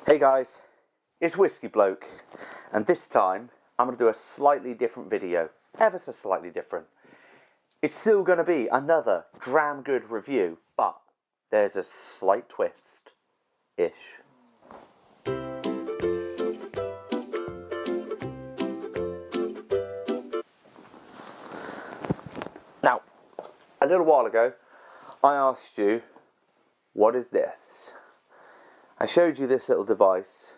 Hey guys, it's Whisky Bloke, and this time I'm going to do a slightly different video, ever so slightly different. It's still going to be another damn good review, but there's a slight twist-ish. Now, a little while ago, I asked you, what is this? I showed you this little device,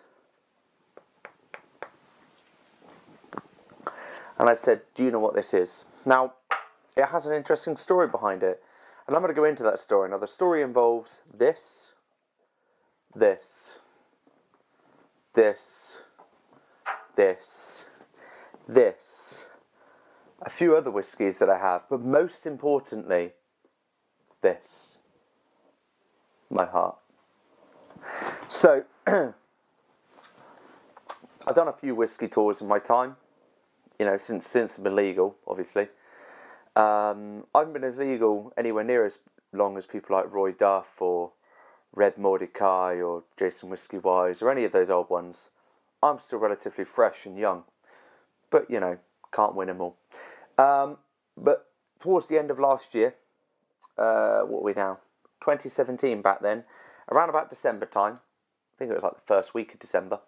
and I said, do you know what this is? Now, it has an interesting story behind it, and I'm going to go into that story. Now, the story involves this, this, a few other whiskies that I have, but most importantly, this, my heart. So, I've done a few whiskey tours in my time, you know, since I've been legal, obviously. I haven't been as legal anywhere near as long as people like Roy Duff or Red Mordecai or Jason Whiskey Wise or any of those old ones. I'm still relatively fresh and young, but, you know, can't win them all. But towards the end of last year, what are we now? 2017 back then, around about December time, I think it was like the first week of December,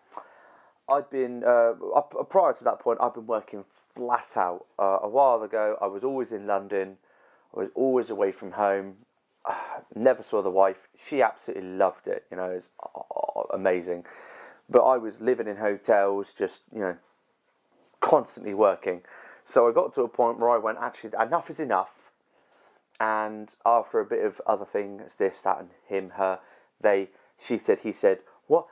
I'd been, prior to that point, I'd been working flat out. A while ago, I was always in London, I was always away from home, never saw the wife. She absolutely loved it, you know, it's amazing. But I was living in hotels, just, you know, constantly working. So I got to a point where I went, actually, enough is enough. And after a bit of other things, this, that, and him, her, they, she said, he said, what,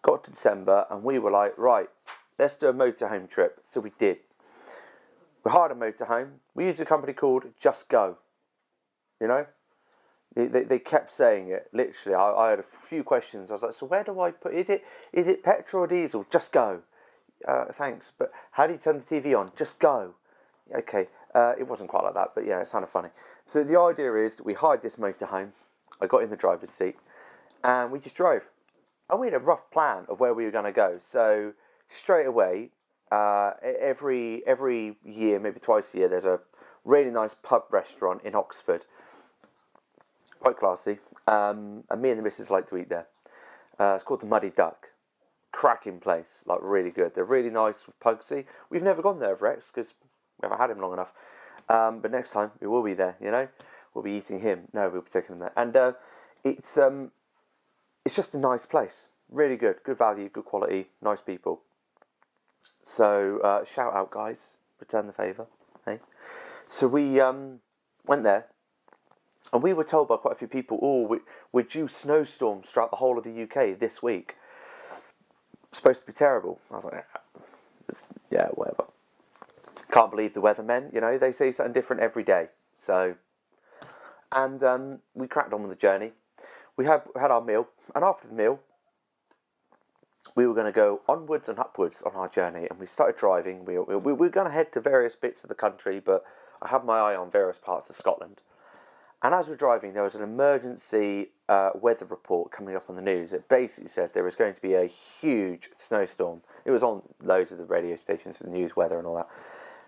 got to December, and we were like, right, let's do a motorhome trip. So we did. We hired a motorhome. We used a company called Just Go. You know, they kept saying it. Literally, I had a few questions. I was like, so where do I put? Is it petrol or diesel? Just Go. Thanks, but how do you turn the TV on? Just Go. Okay, it wasn't quite like that, but yeah, it sounded funny. So the idea is that we hired this motorhome. I got in the driver's seat, and we just drove. And we had a rough plan of where we were going to go. So straight away, every year, maybe twice a year, there's a really nice pub restaurant in Oxford. Quite classy. And me and the missus like to eat there. It's called the Muddy Duck. Cracking place, like really good. They're really nice with Pugsy. We've never gone there, Rex, because we haven't had him long enough. But next time we will be there. You know, we'll be eating him. No, we'll be taking him there. And it's just a nice place. Really good value, good quality, nice people. So shout out, guys. Return the favour. Hey. So we went there. And we were told by quite a few people, we're due snowstorms throughout the whole of the UK this week. Supposed to be terrible. I was like, yeah, whatever. Can't believe the weathermen, you know, they say something different every day. So, and we cracked on with the journey. We had our meal, and after the meal, we were going to go onwards and upwards on our journey, and we started driving. We were going to head to various bits of the country, but I had my eye on various parts of Scotland. And as we're driving, there was an emergency weather report coming up on the news. It basically said there was going to be a huge snowstorm. It was on loads of the radio stations, the news, weather and all that.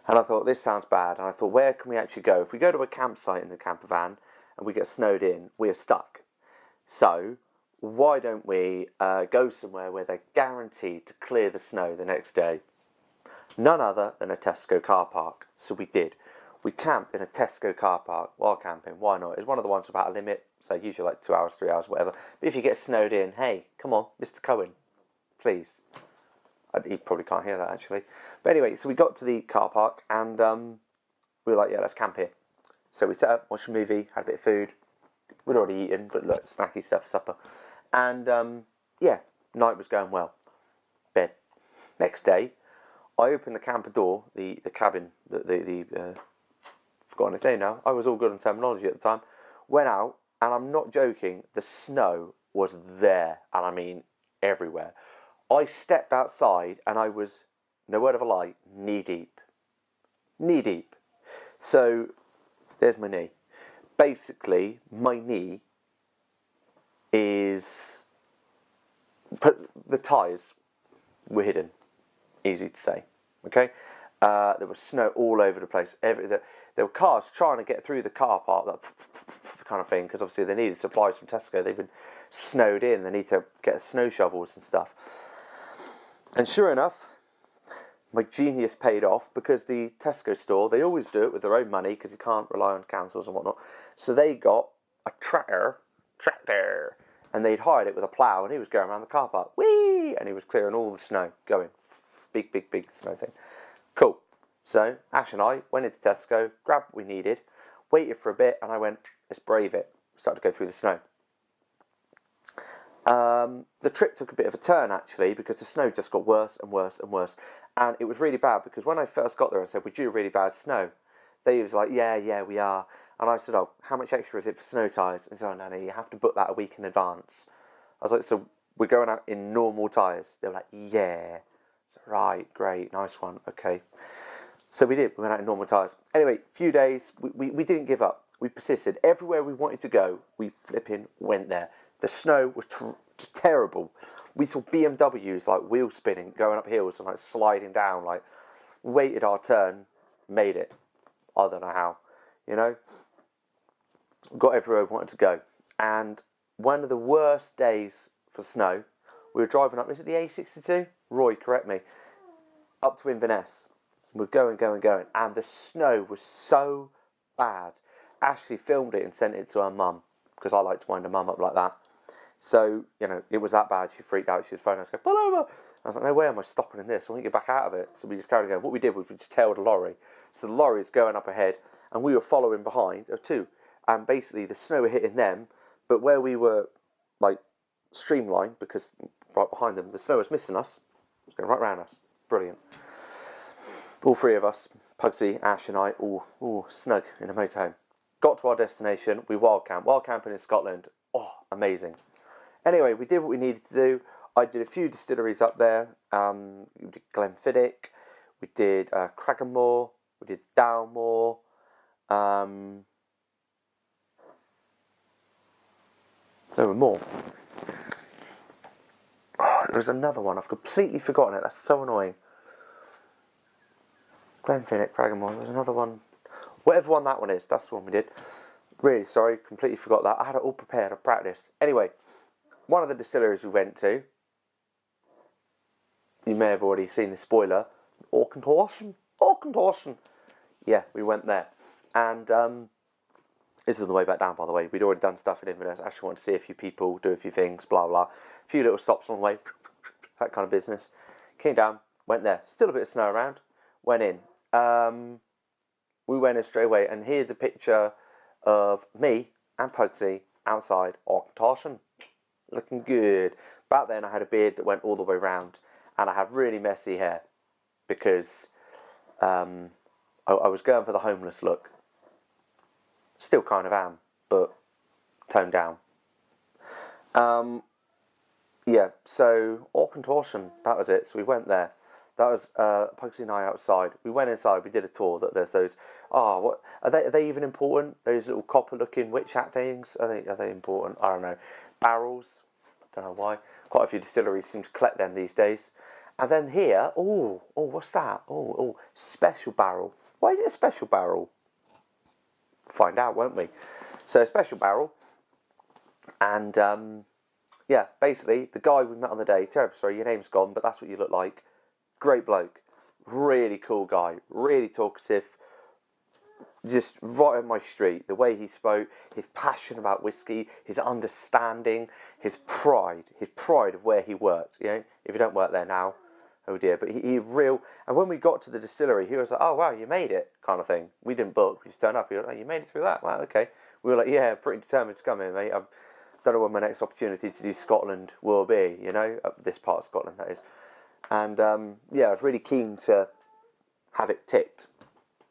And I thought, this sounds bad. And I thought, where can we actually go? If we go to a campsite in the camper van and we get snowed in, we are stuck. So why don't we go somewhere where they're guaranteed to clear the snow the next day? None other than a Tesco car park. So we did. We camped in a Tesco car park while camping. Why not? It's one of the ones without a limit, so usually like 2 hours, 3 hours, whatever. But if you get snowed in, hey, come on, Mr. Cohen, please. He probably can't hear that, actually. But anyway, so we got to the car park, and we were like, yeah, let's camp here. So we set up, watched a movie, had a bit of food. We'd already eaten, but look, snacky stuff for supper. And, yeah, night was going well. Bed. Next day, I opened the camper door, the cabin, forgotten its name now. I was all good on terminology at the time. Went out, and I'm not joking, the snow was there, and I mean everywhere. I stepped outside, and I was, no word of a lie, knee deep. Knee deep. So, there's my knee. Basically, my knee is but the tyres were hidden. Easy to say. Okay, there was snow all over the place. There were cars trying to get through the car park, that kind of thing, because obviously they needed supplies from Tesco. They've been snowed in. They need to get snow shovels and stuff. And sure enough, my genius paid off, because the Tesco store, they always do it with their own money, because you can't rely on councils and whatnot. So they got a tractor, and they'd hired it with a plough, and he was going around the car park, whee, and he was clearing all the snow, going, big snow thing. Cool. So Ash and I went into Tesco, grabbed what we needed, waited for a bit, and I went, let's brave it. Started to go through the snow. The trip took a bit of a turn, actually, because the snow just got worse and worse and worse. And it was really bad, because when I first got there, I said, we're due really bad snow. They was like, yeah, we are. And I said, oh, how much extra is it for snow tyres? And so, no, you have to book that a week in advance. I was like, so we're going out in normal tyres? They were like, yeah. So, right, great, nice one, okay. So we did, we went out in normal tyres. Anyway, few days, we didn't give up. We persisted. Everywhere we wanted to go, we flipping went there. The snow was just terrible. We saw BMWs like wheel spinning, going up hills and like sliding down, like waited our turn, made it. I don't know how, you know. Got everywhere we wanted to go. And one of the worst days for snow, we were driving up, is it the A62? Roy, correct me. Up to Inverness. We're going, and the snow was so bad. Ashley filmed it and sent it to her mum, because I like to wind her mum up like that. So, you know, it was that bad. She freaked out. She was phoning us, going, pull over. I was like, no way am I stopping in this. I want to get back out of it. So we just carried on going. What we did was we just tailed a lorry. So the lorry is going up ahead, and we were following behind, or two. And basically the snow were hitting them, but where we were, like, streamlined, because right behind them, the snow was missing us. It was going right round us. Brilliant. All three of us, Pugsy, Ash and I, all snug in a motorhome. Got to our destination, we wild camping in Scotland. Oh, amazing. Anyway, we did what we needed to do. I did a few distilleries up there. We did Glenfiddich, we did Cragganmore, we did Dalmore. There were more. Oh, there was another one. I've completely forgotten it. That's so annoying. Glenfiddich, Cragganmore. There was another one. Whatever one that one is, that's the one we did. Really sorry, completely forgot that. I had it all prepared, I practiced. Anyway, one of the distilleries we went to, you may have already seen the spoiler, Auchentoshan. Yeah, we went there. And this is on the way back down, by the way. We'd already done stuff in Inverness. Actually wanted to see a few people, do a few things, blah, blah. A few little stops on the way, that kind of business. Came down, went there. Still a bit of snow around. Went in. We went in straight away, and here's a picture of me and Pugsy outside Auchentoshan. Looking good. Back then I had a beard that went all the way round, and I had really messy hair, because I was going for the homeless look. Still kind of am, but toned down. Yeah, so Auchentoshan, that was it. So we went there. That was Pugsy and I outside. We went inside. We did a tour. That there's those. What are they even important? Those little copper-looking witch hat things. Are they important? I don't know. Barrels. Don't know why. Quite a few distilleries seem to collect them these days. And then here, what's that? Special barrel. Why is it a special barrel? Find out, won't we? So a special barrel. And yeah, basically the guy we met on the day. Terrible, sorry, your name's gone, but that's what you look like. Great bloke, really cool guy, really talkative, just right on my street. The way he spoke, his passion about whiskey, his understanding, his pride of where he worked. You know, if you don't work there now, oh dear. But he real. And when we got to the distillery, he was like, "Oh wow, you made it," kind of thing. We didn't book, we just turned up. He was like, "Oh, you made it through that? Wow, okay." We were like, "Yeah, pretty determined to come here, mate. I don't know when my next opportunity to do Scotland will be. You know, this part of Scotland, that is." And yeah, I was really keen to have it ticked.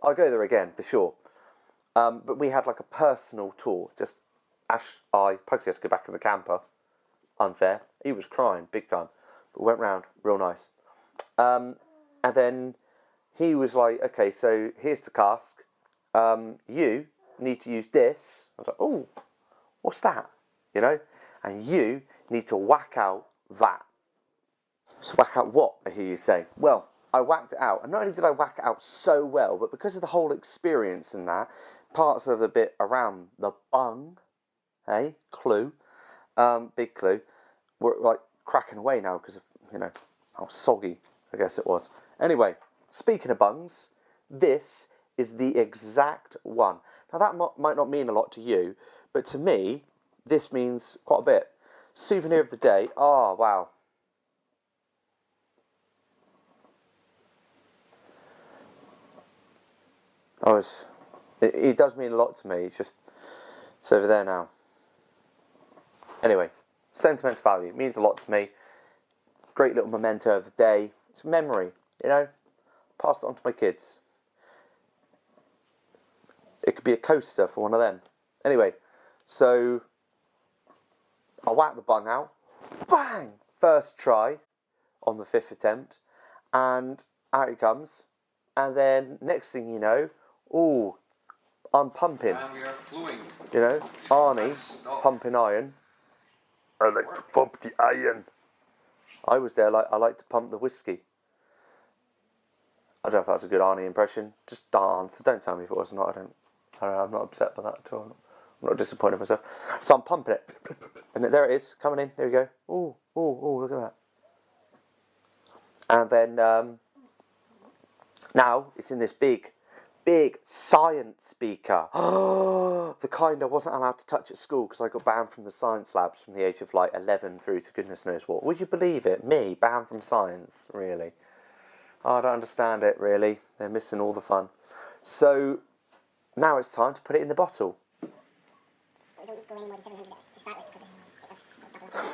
I'll go there again for sure. But we had like a personal tour. Just Pugsy had to go back in the camper. Unfair. He was crying big time. But we went round, real nice. And then he was like, "Okay, so here's the cask. You need to use this." I was like, "Oh, what's that?" You know? "And you need to whack out that." So whack out what, I hear you say? Well, I whacked it out. And not only did I whack it out so well, but because of the whole experience and that, parts of the bit around the bung, hey, clue, big clue, were like cracking away now because of, you know, how soggy I guess it was. Anyway, speaking of bungs, this is the exact one. Now that might not mean a lot to you, but to me, this means quite a bit. Souvenir of the day. Oh, wow. It does mean a lot to me. It's over there now. Anyway, sentimental value. It means a lot to me. Great little memento of the day. It's a memory, you know. Passed it on to my kids. It could be a coaster for one of them. Anyway, so I whack the bung out. Bang! First try on the 5th attempt. And out it comes. And then next thing you know, ooh, I'm pumping. And we are fluing. You know, Arnie pumping iron. I like to pump the iron. I was there. I like to pump the whiskey. I don't know if that's a good Arnie impression. Just dance. Don't tell me if it was or not. I'm not upset by that at all. I'm not disappointed in myself. So I'm pumping it, and there it is coming in. There we go. Ooh, ooh, ooh! Look at that. And then now it's in this big science speaker. The kind I wasn't allowed to touch at school because I got banned from the science labs from the age of like 11 through to goodness knows what. Would you believe it? Me, banned from science? Really? Oh, I don't understand it, really. They're missing all the fun. So now it's time to put it in the bottle.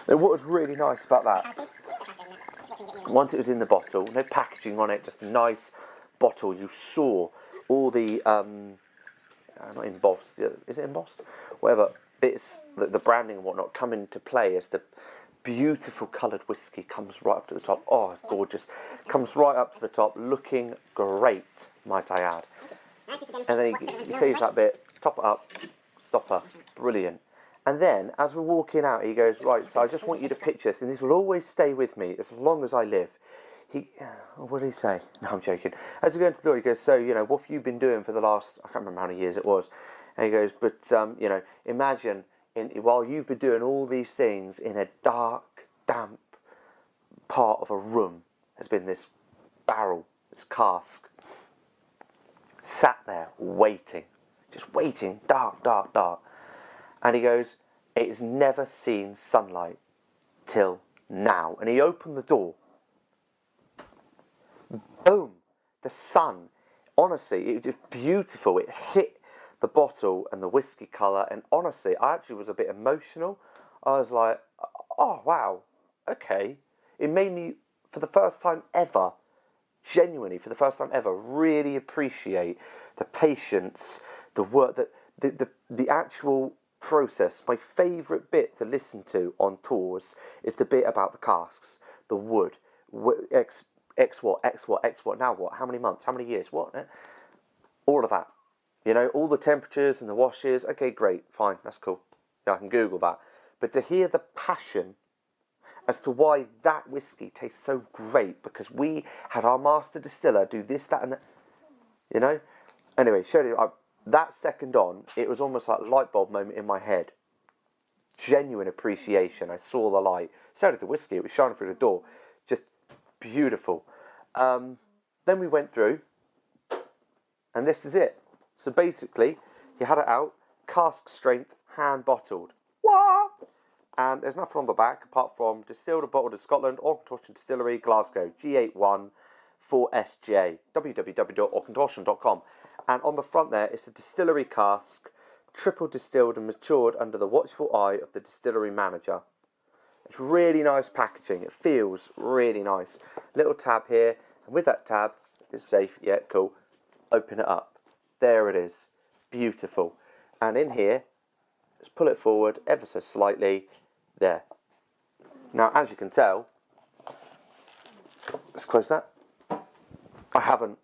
And what was really nice about that, once it was in the bottle, no packaging on it, just a nice bottle, you saw all the not embossed, is it embossed? Whatever bits, the branding and whatnot come into play as the beautiful coloured whiskey comes right up to the top. Oh, gorgeous. Comes right up to the top, looking great, might I add. And then he saves that bit, top it up, stopper, brilliant. And then, as we're walking out, he goes, right, so I just want you to picture this, and this will always stay with me as long as I live. What did he say? No, I'm joking. As we go into the door, he goes, so, you know, what have you been doing for the last, I can't remember how many years it was. And he goes, but, you know, imagine, while you've been doing all these things in a dark, damp part of a room, has been this barrel, this cask, sat there waiting, just waiting, dark, dark, dark. And he goes, it has never seen sunlight till now. And he opened the door. Boom! The sun. Honestly, it was just beautiful. It hit the bottle and the whiskey colour. And honestly, I actually was a bit emotional. I was like, oh, wow. Okay. It made me, for the first time ever, genuinely, for the first time ever, really appreciate the patience, the work, the actual process. My favourite bit to listen to on tours is the bit about the casks, the wood, X what, now what, how many months, how many years, what, all of that, you know, all the temperatures and the washes. Okay, great, fine, that's cool, yeah, I can Google that. But to hear the passion as to why that whiskey tastes so great, because we had our master distiller do this, that and that, you know. Anyway, show you, that second on, it was almost like a light bulb moment in my head. Genuine appreciation. I saw the light. So did the whiskey. It was shining through the door. Just beautiful. Then we went through, and this is it. So basically, he had it out, cask strength, hand bottled. What? And there's nothing on the back apart from distilled and bottled in Scotland, Auchentoshan Distillery, Glasgow, G81 4SJ, www.auchentoshan.com. And on the front there is a distillery cask, triple distilled and matured under the watchful eye of the distillery manager. It's really nice packaging. It feels really nice. Little tab here, and with that tab, it's safe. Yeah, cool. Open it up. There it is. Beautiful. And in here, let's pull it forward ever so slightly. There. Now, as you can tell, let's close that. I haven't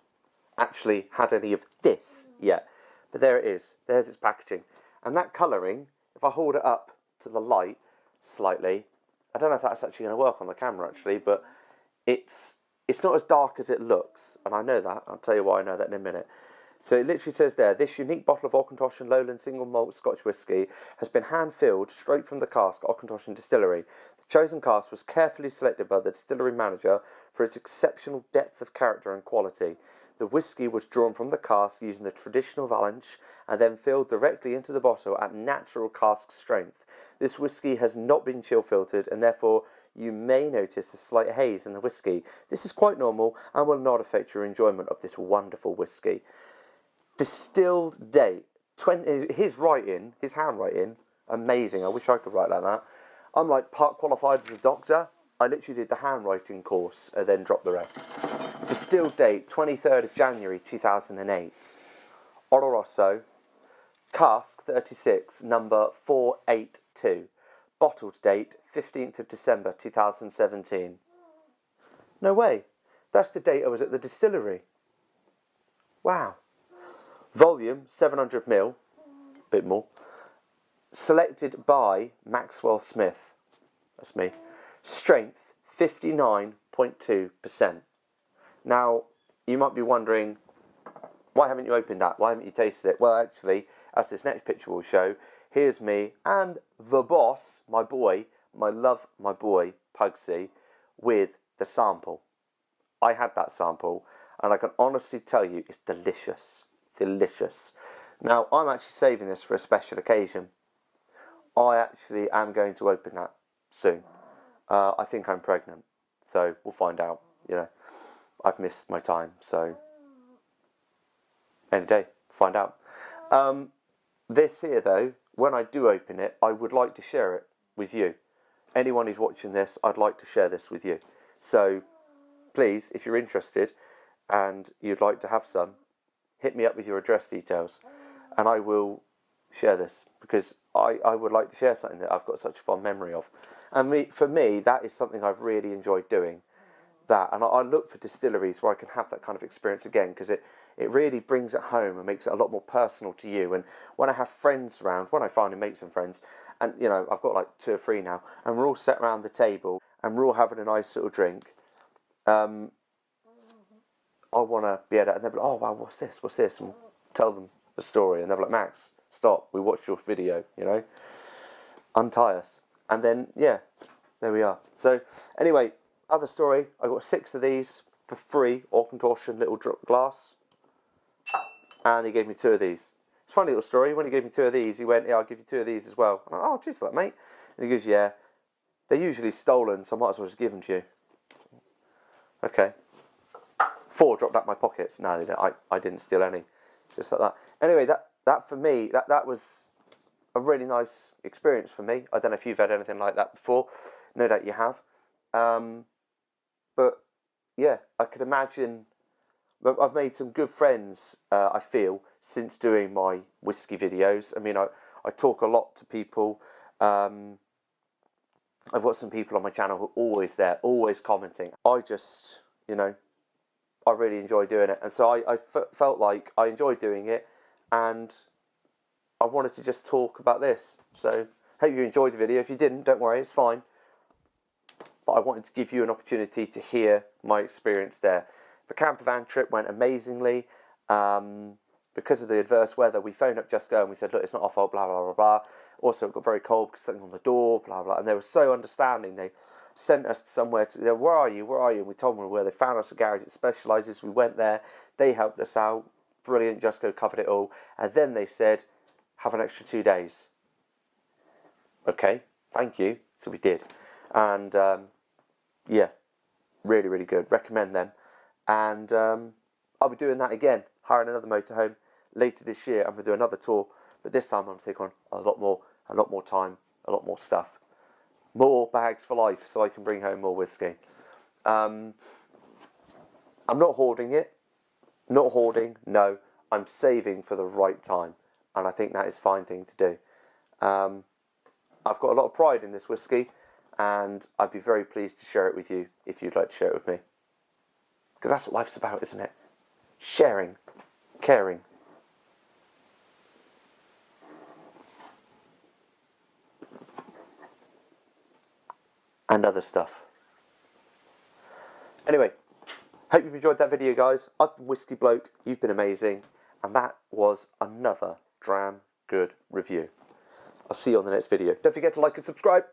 actually had any of this yet, but there it is. There's its packaging. And that colouring, if I hold it up to the light slightly, I don't know if that's actually going to work on the camera actually, but it's not as dark as it looks, and I know that. I'll tell you why I know that in a minute. So it literally says there, this unique bottle of Auchentoshan Lowland single malt Scotch whisky has been hand-filled straight from the cask at Auchentoshan Distillery. The chosen cask was carefully selected by the distillery manager for its exceptional depth of character and quality. The whisky was drawn from the cask using the traditional valanche and then filled directly into the bottle at natural cask strength. This whisky has not been chill filtered and therefore you may notice a slight haze in the whisky. This is quite normal and will not affect your enjoyment of this wonderful whisky. Distilled date, his handwriting, amazing. I wish I could write like that. I'm like part qualified as a doctor. I literally did the handwriting course and then dropped the rest. Distilled date, 23rd of January 2008. Oloroso, cask 36, number 482. Bottled date, 15th of December 2017. No way. That's the date I was at the distillery. Wow. Volume, 700ml. Bit more. Selected by Maxwell Smith. That's me. Strength, 59.2%. Now, you might be wondering, why haven't you opened that? Why haven't you tasted it? Well, actually, as this next picture will show, here's me and the boss, my boy, my boy, Pugsy, with the sample. I had that sample, and I can honestly tell you, it's delicious. Delicious. Now, I'm actually saving this for a special occasion. I actually am going to open that soon. I think I'm pregnant, so we'll find out. You know, I've missed my time, so any day, find out. This here, though, when I do open it, I would like to share it with you. Anyone who's watching this, I'd like to share this with you. So, please, if you're interested and you'd like to have some, hit me up with your address details, and I will share this because I would like to share something that I've got such a fond memory of. And for me, that is something I've really enjoyed doing. That, and I look for distilleries where I can have that kind of experience again, because it really brings it home and makes it a lot more personal to you. And when I have friends around, when I finally make some friends, and you know, I've got like 2 or 3 now, and we're all sat around the table and we're all having a nice little drink, I want to be able to, and they'll be like, oh wow, what's this, and tell them the story, and they'll be like, Max, stop, we watched your video, you know, untie us. And then, yeah, there we are. So, anyway, other story, I got 6 of these for free, Auchentoshan little glass, and he gave me 2 of these. It's a funny little story. When he gave me 2 of these, he went, yeah, I'll give you 2 of these as well. I'm like, oh, cheers for that, mate. And he goes, yeah, they're usually stolen, so I might as well just give them to you. Okay. 4 dropped out my pockets. No, they don't. I didn't steal any. Just like that. Anyway, that for me, that was a really nice experience for me. I don't know if you've had anything like that before. No doubt you have. But yeah, I could imagine. I've made some good friends, I feel, since doing my whiskey videos. I mean, I talk a lot to people. I've got some people on my channel who are always there, always commenting. I just, you know, I really enjoy doing it. And so I felt like I enjoyed doing it, and I wanted to just talk about this. So, hope you enjoyed the video. If you didn't, don't worry, it's fine. But I wanted to give you an opportunity to hear my experience there. The camper van trip went amazingly. Because of the adverse weather, we phoned up Just Go and we said, look, it's not our fault, blah, blah, blah, blah. Also, it got very cold because something on the door, blah, blah. And they were so understanding. They sent us somewhere to, where are you? And we told them where. They found us a garage that specialises. We went there. They helped us out. Brilliant. Just Go covered it all. And then they said, have an extra 2 days. Okay, thank you. So we did. And yeah, really, really good. Recommend them. And I'll be doing that again, hiring another motorhome later this year. I'm going to do another tour, but this time I'm taking on a lot more time, a lot more stuff. More bags for life so I can bring home more whiskey. I'm not hoarding it. Not hoarding, no. I'm saving for the right time. And I think that is a fine thing to do. I've got a lot of pride in this whiskey, and I'd be very pleased to share it with you if you'd like to share it with me. Because that's what life's about, isn't it? Sharing, caring. And other stuff. Anyway, hope you've enjoyed that video, guys. I've been Whiskey Bloke, you've been amazing, and that was another damn good review. I'll see you on the next video. Don't forget to like and subscribe.